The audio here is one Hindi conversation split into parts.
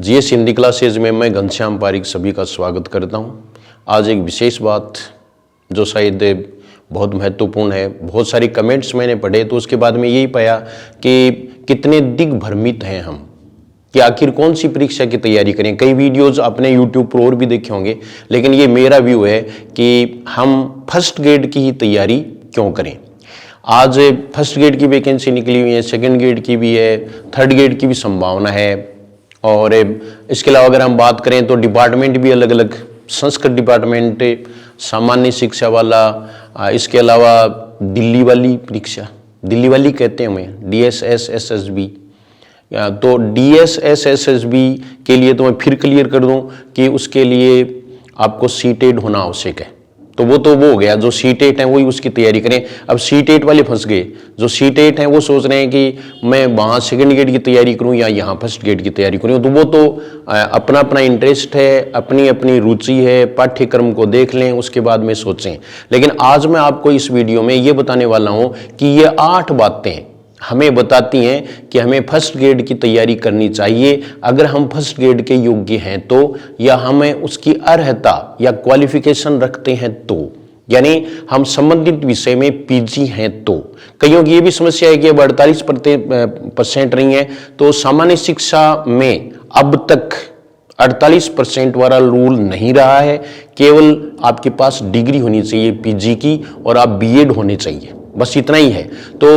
जीएस हिंदी क्लासेज में मैं घनश्याम पारिक सभी का स्वागत करता हूं। आज एक विशेष बात जो शायद बहुत महत्वपूर्ण है, बहुत सारे कमेंट्स मैंने पढ़े तो उसके बाद में यही पाया कि कितने दिग्भ्रमित हैं हम कि आखिर कौन सी परीक्षा की तैयारी करें। कई वीडियोस आपने यूट्यूब पर और भी देखे होंगे, लेकिन ये मेरा व्यू है कि हम फर्स्ट ग्रेड की ही तैयारी क्यों करें। आज फर्स्ट ग्रेड की वैकेंसी निकली हुई है, सेकेंड ग्रेड की भी है, थर्ड ग्रेड की भी संभावना है। और इसके अलावा अगर हम बात करें तो डिपार्टमेंट भी अलग अलग, संस्कृत डिपार्टमेंट, सामान्य शिक्षा वाला, इसके अलावा दिल्ली वाली परीक्षा, दिल्ली वाली कहते हैं हमें DSS-SSB। तो DSS-SSB के लिए तो मैं फिर क्लियर कर दूं कि उसके लिए आपको सीटेट होना आवश्यक है। तो वो हो गया, जो सीटेट है वही उसकी तैयारी करें। अब सीटेट वाले फंस गए, जो सीटेट हैं वो सोच रहे हैं कि मैं वहाँ सेकंड ग्रेड की तैयारी करूँ या यहाँ फर्स्ट ग्रेड की तैयारी करूँ। तो वो तो अपना अपना इंटरेस्ट है, अपनी अपनी रुचि है, पाठ्यक्रम को देख लें उसके बाद में सोचें। लेकिन आज मैं आपको इस वीडियो में ये बताने वाला हूँ कि ये 8 बातें हमें बताती हैं कि हमें फर्स्ट ग्रेड की तैयारी करनी चाहिए अगर हम फर्स्ट ग्रेड के योग्य हैं तो, या हमें उसकी अर्हता या क्वालिफिकेशन रखते हैं तो, यानी हम संबंधित विषय में PG हैं तो। कईयों की ये भी समस्या है कि अब 48% रही है, तो सामान्य शिक्षा में अब तक 48% वाला रूल नहीं रहा है। केवल आपके पास डिग्री होनी चाहिए PG की और आप BEd होने चाहिए, बस इतना ही है। तो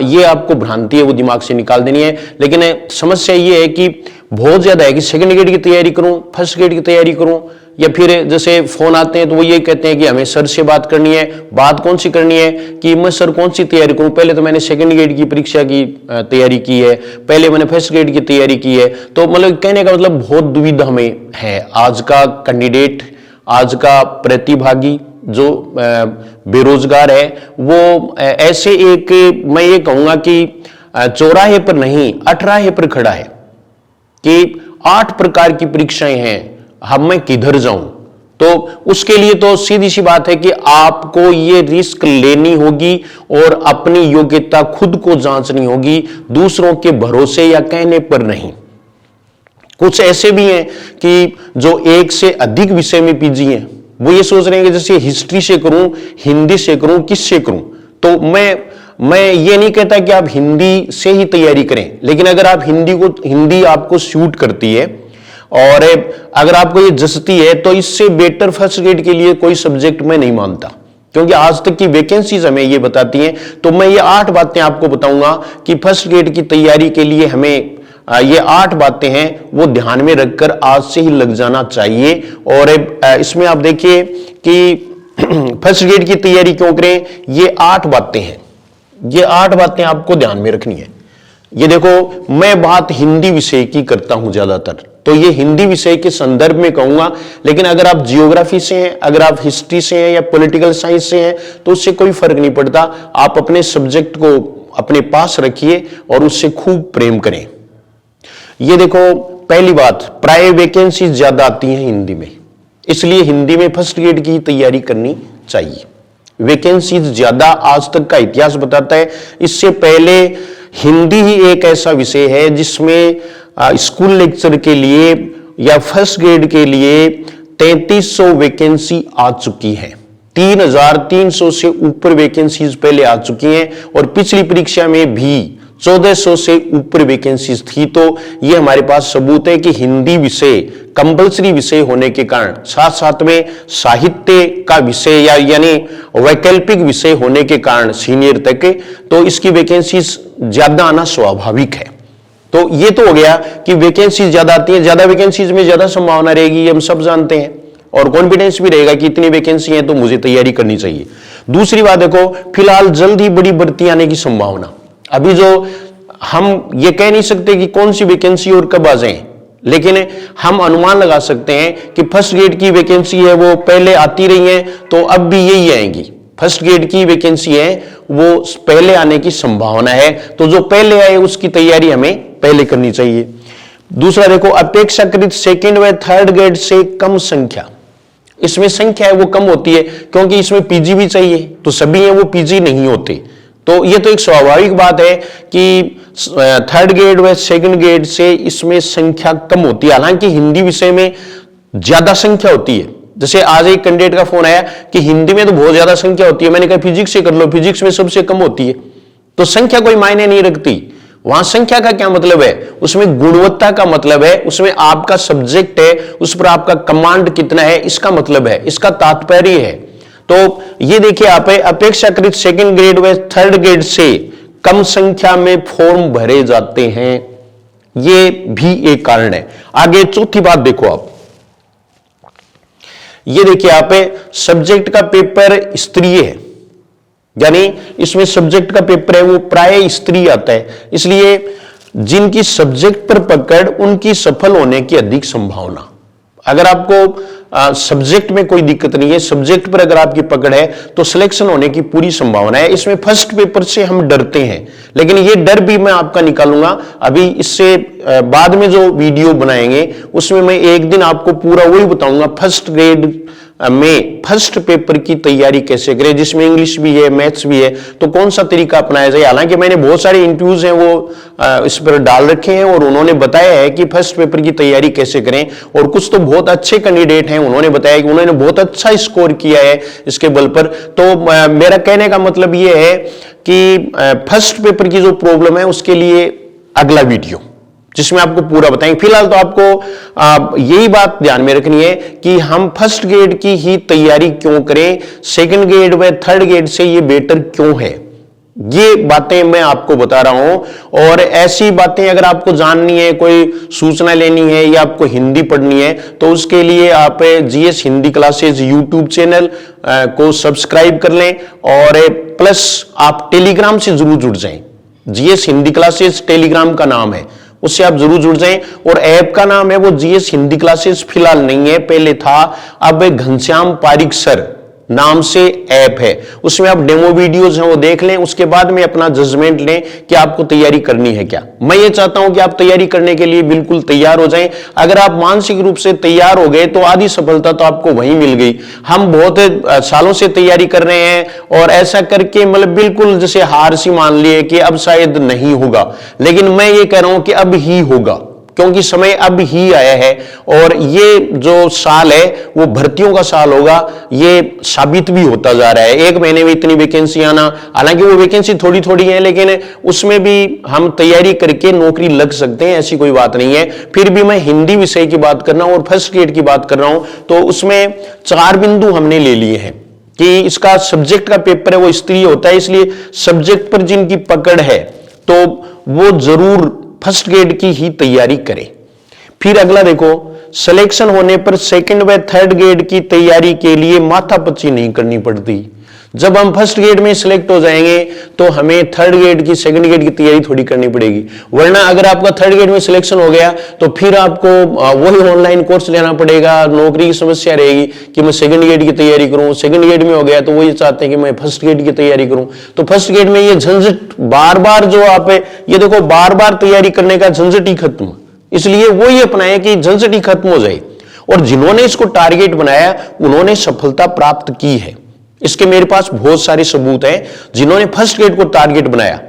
ये आपको भ्रांति है, वो दिमाग से निकाल देनी है। लेकिन समस्या ये है कि बहुत ज्यादा है कि सेकंड ग्रेड की तैयारी करूं, फर्स्ट ग्रेड की तैयारी करूं, या फिर जैसे फोन आते हैं तो वो ये कहते हैं कि हमें सर से बात करनी है। बात कौन सी करनी है कि मैं सर कौन सी तैयारी करूं, पहले तो मैंने सेकंड ग्रेड की परीक्षा की तैयारी की है, पहले मैंने फर्स्ट ग्रेड की तैयारी की है। तो मतलब कहने का मतलब बहुत दुविधा में है आज का कैंडिडेट, आज का प्रतिभागी जो बेरोजगार है। वो ऐसे एक, मैं ये कहूंगा कि चौराहे पर नहीं 18 पर खड़ा है कि 8 प्रकार की परीक्षाएं हैं, हम मैं किधर जाऊं। तो उसके लिए तो सीधी सी बात है कि आपको ये रिस्क लेनी होगी और अपनी योग्यता खुद को जांचनी होगी, दूसरों के भरोसे या कहने पर नहीं। कुछ ऐसे भी हैं कि जो एक से अधिक विषय में PG हैं, वो ये सोच रहे हैं कि जैसे हिस्ट्री से करूं, हिंदी से करूं, किससे करूं। तो मैं ये नहीं कहता कि आप हिंदी से ही तैयारी करें, लेकिन अगर आप हिंदी आपको सूट करती है और अगर आपको ये जचती है तो इससे बेटर फर्स्ट ग्रेड के लिए कोई सब्जेक्ट मैं नहीं मानता, क्योंकि आज तक की वैकेंसीज हमें ये बताती हैं। तो मैं ये 8 बातें आपको बताऊंगा कि फर्स्ट ग्रेड की तैयारी के लिए हमें ये 8 बातें हैं वो ध्यान में रखकर आज से ही लग जाना चाहिए। और इसमें आप देखिए कि फर्स्ट ग्रेड की तैयारी क्यों करें, ये 8 बातें हैं, ये 8 बातें आपको ध्यान में रखनी है। ये देखो, मैं बात हिंदी विषय की करता हूं ज्यादातर, तो ये हिंदी विषय के संदर्भ में कहूंगा। लेकिन अगर आप जियोग्राफी से हैं, अगर आप हिस्ट्री से हैं या पॉलिटिकल साइंस से हैं तो उससे कोई फर्क नहीं पड़ता। आप अपने सब्जेक्ट को अपने पास रखिए और उससे खूब प्रेम करें। ये देखो, पहली बात, प्राय वैकेंसी ज्यादा आती हैं हिंदी में, इसलिए हिंदी में फर्स्ट ग्रेड की तैयारी करनी चाहिए। वैकेंसी ज्यादा आज तक का इतिहास बताता है। इससे पहले हिंदी ही एक ऐसा विषय है जिसमें स्कूल लेक्चर के लिए या फर्स्ट ग्रेड के लिए 3300 वैकेंसी आ चुकी है। 3300 से ऊपर वैकेंसीज पहले आ चुकी हैं और पिछली परीक्षा में भी 1400 से ऊपर वैकेंसीज थी। तो ये हमारे पास सबूत है कि हिंदी विषय कंपल्सरी विषय होने के कारण, साथ साथ में साहित्य का विषय यानी वैकल्पिक विषय होने के कारण सीनियर तक, तो इसकी वैकेंसीज ज्यादा आना स्वाभाविक है। तो ये तो हो गया कि वैकेंसी ज्यादा आती है, ज्यादा वैकेंसीज में ज्यादा संभावना रहेगी, हम सब जानते हैं, और कॉन्फिडेंस भी रहेगा कि इतनी वैकेंसी है तो मुझे तैयारी करनी चाहिए। दूसरी बात देखो, फिलहाल जल्द ही बड़ी भर्ती आने की संभावना, अभी जो हम ये कह नहीं सकते कि कौन सी वैकेंसी और कब आ जाए, लेकिन हम अनुमान लगा सकते हैं कि फर्स्ट ग्रेड की वैकेंसी है वो पहले आती रही है, तो अब भी यही आएंगी। फर्स्ट ग्रेड की वैकेंसी है वो पहले आने की संभावना है, तो जो पहले आए उसकी तैयारी हमें पहले करनी चाहिए। दूसरा देखो, अपेक्षाकृत सेकंड व थर्ड ग्रेड से कम संख्या, इसमें संख्या है वो कम होती है क्योंकि इसमें PG भी चाहिए, तो सभी हैं वो PG नहीं होते। तो ये तो एक स्वाभाविक बात है कि थर्ड ग्रेड व सेकंड ग्रेड से इसमें संख्या कम होती है। हालांकि हिंदी विषय में ज्यादा संख्या होती है। जैसे आज एक कैंडिडेट का फोन आया कि हिंदी में तो बहुत ज्यादा संख्या होती है, मैंने कहा फिजिक्स से कर लो, फिजिक्स में सबसे कम होती है। तो संख्या कोई मायने नहीं रखती। वहां संख्या का क्या मतलब है, उसमें गुणवत्ता का मतलब है, उसमें आपका सब्जेक्ट है, उस पर आपका कमांड कितना है, इसका मतलब है, इसका तात्पर्य है। तो ये देखिए आप अपेक्षाकृत सेकंड ग्रेड व थर्ड ग्रेड से कम संख्या में फॉर्म भरे जाते हैं, ये भी एक कारण है। आगे चौथी बात देखो आप, ये देखिए आप सब्जेक्ट का पेपर स्तरीय है, यानी इसमें सब्जेक्ट का पेपर है वो प्राय स्तरीय आता है, इसलिए जिनकी सब्जेक्ट पर पकड़ उनकी सफल होने की अधिक संभावना। अगर आपको सब्जेक्ट में कोई दिक्कत नहीं है, सब्जेक्ट पर अगर आपकी पकड़ है तो सिलेक्शन होने की पूरी संभावना है। इसमें फर्स्ट पेपर से हम डरते हैं, लेकिन ये डर भी मैं आपका निकालूंगा अभी। इससे बाद में जो वीडियो बनाएंगे उसमें मैं एक दिन आपको पूरा वही बताऊंगा फर्स्ट ग्रेड में फर्स्ट पेपर की तैयारी कैसे करें, जिसमें इंग्लिश भी है, मैथ्स भी है, तो कौन सा तरीका अपनाया जाए। हालांकि मैंने बहुत सारे इंटरव्यूज हैं वो इस पर डाल रखे हैं और उन्होंने बताया है कि फर्स्ट पेपर की तैयारी कैसे करें, और कुछ तो बहुत अच्छे कैंडिडेट हैं, उन्होंने बताया कि उन्होंने बहुत अच्छा स्कोर किया है इसके बल पर। तो मेरा कहने का मतलब ये है कि फर्स्ट पेपर की जो प्रॉब्लम है उसके लिए अगला वीडियो जिसमें आपको पूरा बताएंगे। फिलहाल तो आपको यही बात ध्यान में रखनी है कि हम फर्स्ट ग्रेड की ही तैयारी क्यों करें, सेकंड ग्रेड व थर्ड ग्रेड से ये बेटर क्यों है, ये बातें मैं आपको बता रहा हूं। और ऐसी बातें अगर आपको जाननी है, कोई सूचना लेनी है या आपको हिंदी पढ़नी है, तो उसके लिए आप GS Hindi classes YouTube channel को सब्सक्राइब कर लें, और प्लस आप टेलीग्राम से जरूर जुड़ जाएं। जीएस हिंदी क्लासेज टेलीग्राम का नाम है, उससे आप जरूर जुड़ जाएं। और ऐप का नाम है वो जीएस हिंदी क्लासेस, फिलहाल नहीं है, पहले था, अब घनश्याम पारिक सर नाम से ऐप है, उसमें आप डेमो वीडियोस हैं वो देख लें, उसके बाद में अपना जजमेंट लें कि आपको तैयारी करनी है क्या। मैं ये चाहता हूं कि आप तैयारी करने के लिए बिल्कुल तैयार हो जाएं। अगर आप मानसिक रूप से तैयार हो गए तो आधी सफलता तो आपको वहीं मिल गई। हम बहुत सालों से तैयारी कर रहे हैं और ऐसा करके मतलब बिल्कुल जैसे हार सी मान लिए कि अब शायद नहीं होगा, लेकिन मैं ये कह रहा हूं कि अब ही होगा, क्योंकि समय अब ही आया है। और ये जो साल है वो भर्तियों का साल होगा, ये साबित भी होता जा रहा है। एक महीने में इतनी वैकेंसी आना, हालांकि वो वैकेंसी थोड़ी थोड़ी है, लेकिन उसमें भी हम तैयारी करके नौकरी लग सकते हैं, ऐसी कोई बात नहीं है। फिर भी मैं हिंदी विषय की बात कर रहा हूं और फर्स्ट ग्रेड की बात कर रहा हूं, तो उसमें 4 बिंदु हमने ले लिए हैं कि इसका सब्जेक्ट का पेपर है वो स्तरीय होता है, इसलिए सब्जेक्ट पर जिनकी पकड़ है तो वो जरूर फर्स्ट ग्रेड की ही तैयारी करें। फिर अगला देखो, सिलेक्शन होने पर सेकंड व थर्ड ग्रेड की तैयारी के लिए माथापच्ची नहीं करनी पड़ती। जब हम फर्स्ट ग्रेड में सिलेक्ट हो जाएंगे तो हमें थर्ड ग्रेड की सेकंड ग्रेड की तैयारी थोड़ी करनी पड़ेगी, वरना अगर आपका थर्ड ग्रेड में सिलेक्शन हो गया तो फिर आपको वही ऑनलाइन कोर्स लेना पड़ेगा, नौकरी की समस्या रहेगी कि मैं सेकंड ग्रेड की तैयारी करूं। सेकंड ग्रेड में हो गया तो वही चाहते हैं कि मैं फर्स्ट ग्रेड की तैयारी करूं, तो फर्स्ट ग्रेड में ये झंझट बार बार जो आप ये देखो बार बार तैयारी करने का झंझट ही खत्म, इसलिए वो ये अपनाए कि झंझट ही खत्म हो जाए। और जिन्होंने इसको टारगेट बनाया उन्होंने सफलता प्राप्त की है, इसके मेरे पास बहुत सारे सबूत हैं जिन्होंने फर्स्ट ग्रेड को टारगेट बनाया।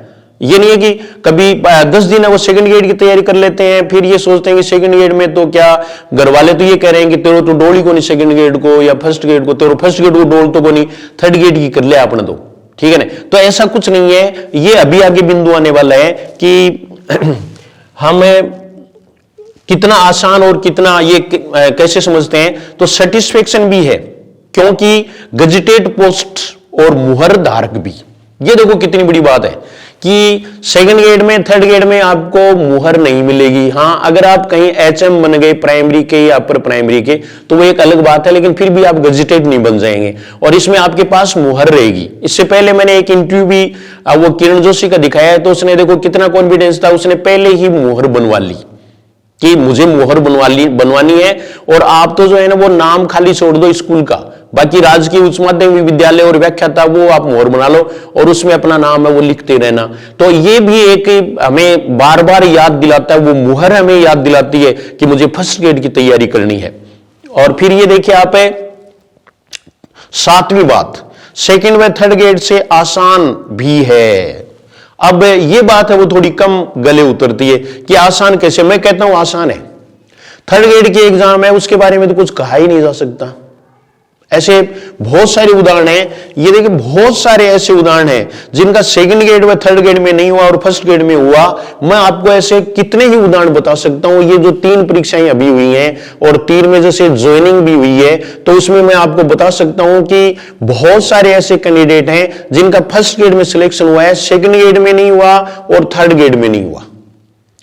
ये नहीं है कि कभी 10 दिन है वो सेकंड ग्रेड की तैयारी कर लेते हैं, फिर ये सोचते हैं कि सेकंड ग्रेड में तो क्या, घर वाले तो ये कह रहे हैं कि तेरे तो डोल ही को नहीं सेकंड ग्रेड को या फर्स्ट ग्रेड को, तेरे फर्स्ट ग्रेड को डोल तो को नहीं, थर्ड ग्रेड की कर ले आपने तो, ठीक है ना। तो ऐसा कुछ नहीं है, ये अभी आगे बिंदु आने वाला है कि हम कितना आसान और कितना ये कैसे समझते हैं। तो सेटिस्फेक्शन भी है, क्योंकि गजेटेड पोस्ट और मुहर धारक भी, ये देखो कितनी बड़ी बात है कि सेकंड ग्रेड में थर्ड ग्रेड में आपको मुहर नहीं मिलेगी। हां, अगर आप कहीं एचएम बन गए प्राइमरी के या अपर प्राइमरी के तो वो एक अलग बात है, लेकिन फिर भी आप गजेटेड नहीं बन जाएंगे और इसमें आपके पास मुहर रहेगी। इससे पहले मैंने एक इंटरव्यू भी वो किरण जोशी का दिखाया है, तो उसने देखो कितना कॉन्फिडेंस था, उसने पहले ही मुहर बनवा ली कि मुझे मुहर बनवानी है। और आप तो जो है ना वो नाम खाली छोड़ दो स्कूल का, बाकी राजकीय उच्च माध्यमिक विद्यालय और व्याख्याता वो आप मुहर बना लो और उसमें अपना नाम है वो लिखते रहना। तो ये भी एक हमें बार बार याद दिलाता है, वो मुहर हमें याद दिलाती है कि मुझे फर्स्ट ग्रेड की तैयारी करनी है। और फिर ये देखिए आप 7वीं बात, सेकंड व थर्ड ग्रेड से आसान भी है। अब ये बात है वो थोड़ी कम गले उतरती है कि आसान कैसे। मैं कहता हूं आसान है। थर्ड ग्रेड की एग्जाम है, उसके बारे में तो कुछ कहा ही नहीं जा सकता। ऐसे बहुत सारे उदाहरण हैं। ये देखिए बहुत सारे ऐसे उदाहरण हैं जिनका सेकंड ग्रेड व थर्ड ग्रेड में नहीं हुआ और फर्स्ट ग्रेड में हुआ। मैं आपको ऐसे कितने ही उदाहरण बता सकता हूं। ये जो 3 परीक्षाएं अभी हुई हैं और 3 में जैसे ज्वाइनिंग भी हुई है, तो उसमें मैं आपको बता सकता हूं कि बहुत सारे ऐसे कैंडिडेट हैं जिनका फर्स्ट ग्रेड में सिलेक्शन हुआ है, सेकेंड ग्रेड में नहीं हुआ और थर्ड ग्रेड में नहीं हुआ।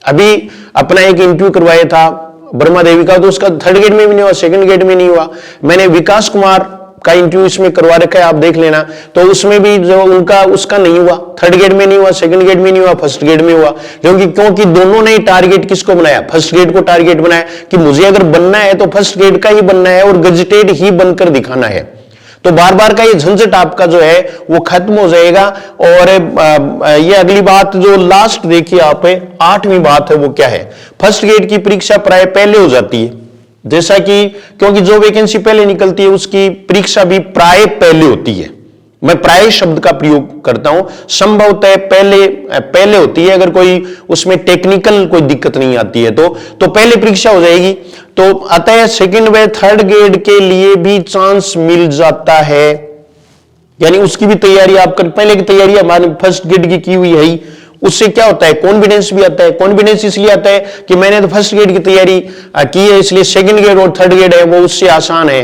अभी अपना एक इंटरव्यू करवाया था ब्रह्मा देवी का, तो उसका थर्ड ग्रेड में भी नहीं हुआ, सेकंड ग्रेड में नहीं हुआ। मैंने विकास कुमार का इंटरव्यू इसमें करवा रखा है, आप देख लेना। तो उसमें भी जो उसका नहीं हुआ, थर्ड ग्रेड में नहीं हुआ, सेकंड ग्रेड में नहीं हुआ, फर्स्ट ग्रेड में हुआ। क्योंकि दोनों ने टारगेट किसको बनाया, फर्स्ट ग्रेड को टारगेट बनाया कि मुझे अगर बनना है तो फर्स्ट ग्रेड का ही बनना है और गजेटेड ही बनकर दिखाना है। तो बार बार का ये झंझट आपका जो है वो खत्म हो जाएगा। और ये अगली बात जो लास्ट देखिए आप, 8वीं बात है वो क्या है, फर्स्ट ग्रेड की परीक्षा प्राय पहले हो जाती है। जैसा कि क्योंकि जो वैकेंसी पहले निकलती है उसकी परीक्षा भी प्राय पहले होती है। मैं प्राय शब्द का प्रयोग करता हूं, संभवतः पहले होती है। अगर कोई उसमें टेक्निकल कोई दिक्कत नहीं आती है तो पहले परीक्षा हो जाएगी। तो अतः सेकंड व थर्ड ग्रेड के लिए भी चांस मिल जाता है, यानी उसकी भी तैयारी आप कर, पहले की तैयारी हमारी फर्स्ट ग्रेड की हुई है, उससे क्या होता है, कॉन्फिडेंस भी आता है। कॉन्फिडेंस इसलिए आता है कि मैंने तो फर्स्ट ग्रेड की तैयारी की है, इसलिए सेकंड ग्रेड और थर्ड ग्रेड है वो उससे आसान है।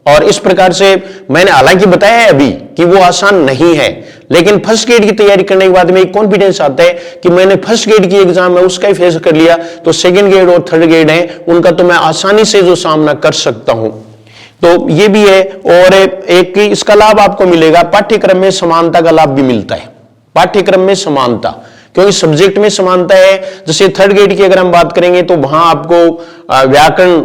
और इस प्रकार से मैंने हालांकि बताया है अभी कि वो आसान नहीं है, लेकिन फर्स्ट ग्रेड की तैयारी करने के बाद में एक कॉन्फिडेंस आता है कि मैंने फर्स्ट ग्रेड की एग्जाम है उसका ही फेस कर लिया, तो सेकंड ग्रेड और थर्ड ग्रेड है उनका तो मैं आसानी से जो सामना कर सकता हूं। तो ये भी है। और एक इसका लाभ आपको मिलेगा, पाठ्यक्रम में समानता का लाभ भी मिलता है। पाठ्यक्रम में समानता, क्योंकि सब्जेक्ट में समानता है। जैसे थर्ड ग्रेड की अगर हम बात करेंगे तो वहां आपको व्याकरण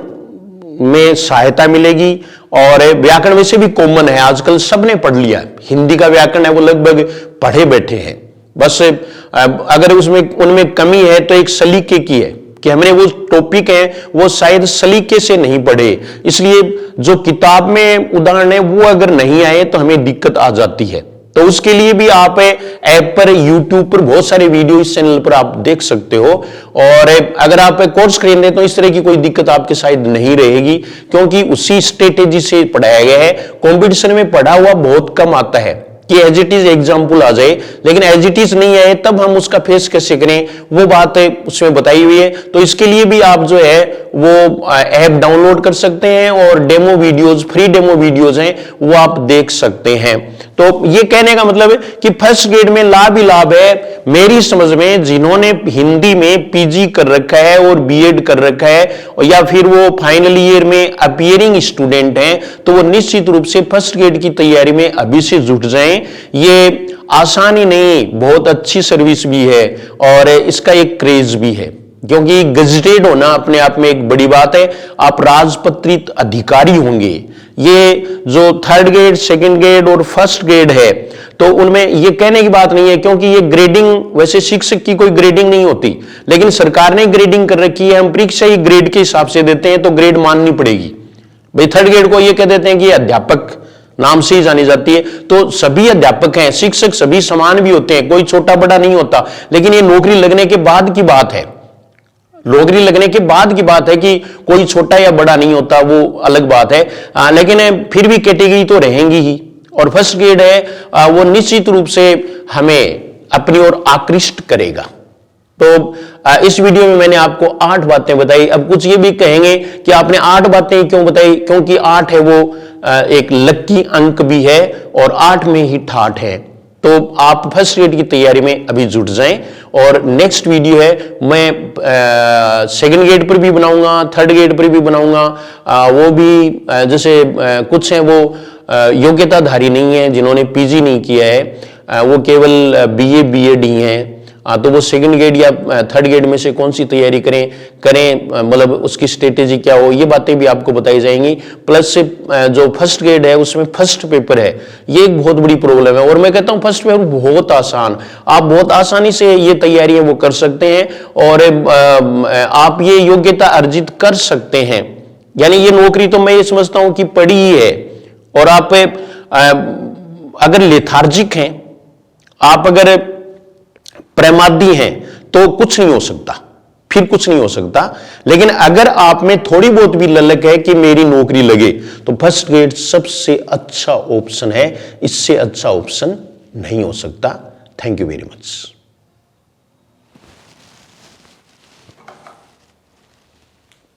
में सहायता मिलेगी, और व्याकरण वैसे भी कॉमन है, आजकल सबने पढ़ लिया। हिंदी का व्याकरण है वो लगभग पढ़े बैठे हैं। बस अगर उनमें कमी है तो एक सलीके की है कि हमने वो टॉपिक है वो शायद सलीके से नहीं पढ़े, इसलिए जो किताब में उदाहरण है वो अगर नहीं आए तो हमें दिक्कत आ जाती है। तो उसके लिए भी आप ऐप पर, यूट्यूब पर बहुत सारे वीडियो इस चैनल पर आप देख सकते हो। और अगर आप कोर्स खरीदे तो इस तरह की कोई दिक्कत आपके शायद नहीं रहेगी, क्योंकि उसी स्ट्रेटेजी से पढ़ाया गया है। कंपटीशन में पढ़ा हुआ बहुत कम आता है कि एज इट इज एग्जाम्पल आ जाए, लेकिन एज इट इज नहीं आए तब हम उसका फेस कैसे करें वो बात उसमें बताई हुई है। तो इसके लिए भी आप जो है वो ऐप डाउनलोड कर सकते हैं और demo videos, free demo videos हैं वो आप देख सकते हैं। तो ये कहने का मतलब है कि फर्स्ट ग्रेड में लाभ ही लाभ है। मेरी समझ में जिन्होंने हिंदी में पीजी कर रखा है और बीएड कर रखा है, या फिर वो फाइनल ईयर में अपीयरिंग स्टूडेंट हैं, तो वो निश्चित रूप से फर्स्ट ग्रेड की तैयारी में अभी से जुट जाएं। ये आसानी नहीं, बहुत अच्छी सर्विस भी है और इसका एक क्रेज भी है, क्योंकि गजेटेड होना अपने आप में एक बड़ी बात है। आप राजपत्रित अधिकारी होंगे। ये जो थर्ड ग्रेड, सेकंड ग्रेड और फर्स्ट ग्रेड है, तो उनमें ये कहने की बात नहीं है, क्योंकि ये ग्रेडिंग, वैसे शिक्षक की कोई ग्रेडिंग नहीं होती, लेकिन सरकार ने ग्रेडिंग कर रखी है। हम परीक्षा ही ग्रेड के हिसाब से देते हैं तो ग्रेड माननी पड़ेगी। भाई थर्ड ग्रेड को ये कह देते हैं कि अध्यापक नाम से ही जानी जाती है, तो सभी अध्यापक हैं, शिक्षक सभी समान भी होते हैं, कोई छोटा बड़ा नहीं होता। लेकिन ये नौकरी लगने के बाद की बात है, नौकरी लगने के बाद की बात है कि कोई छोटा या बड़ा नहीं होता, वो अलग बात है। लेकिन फिर भी कैटेगरी तो रहेंगी ही। और फर्स्ट ग्रेड है वो निश्चित रूप से हमें अपनी ओर आकृष्ट करेगा। तो इस वीडियो में मैंने आपको 8 बातें बताई। अब कुछ ये भी कहेंगे कि आपने 8 बातें क्यों बताई, क्योंकि 8 है वो एक लकी अंक भी है और 8 में ही ठाठ है। तो आप फर्स्ट ग्रेड की तैयारी में अभी जुट जाएं। और नेक्स्ट वीडियो है मैं सेकंड ग्रेड पर भी बनाऊंगा, थर्ड ग्रेड पर भी बनाऊंगा। वो भी जैसे कुछ हैं वो योग्यताधारी नहीं है, जिन्होंने पीजी नहीं किया है, वो केवल बीए बीएड ही हैं। तो वो सेकंड ग्रेड या थर्ड ग्रेड में से कौन सी तैयारी करें, मतलब उसकी स्ट्रेटेजी क्या हो, ये बातें भी आपको बताई जाएंगी। प्लस से जो फर्स्ट ग्रेड है उसमें फर्स्ट पेपर है, ये एक बहुत बड़ी प्रॉब्लम है। और मैं कहता हूँ फर्स्ट पेपर बहुत आसान, आप बहुत आसानी से ये तैयारियां वो कर सकते हैं और आप ये योग्यता अर्जित कर सकते हैं। यानी ये नौकरी तो मैं ये समझता हूँ कि पड़ी ही है, और आप अगर लेथार्जिक हैं, आप अगर प्रमादी हैं, तो कुछ नहीं हो सकता, फिर कुछ नहीं हो सकता। लेकिन अगर आप में थोड़ी बहुत भी ललक है कि मेरी नौकरी लगे, तो फर्स्ट ग्रेड सबसे अच्छा ऑप्शन है, इससे अच्छा ऑप्शन नहीं हो सकता। Thank you very much.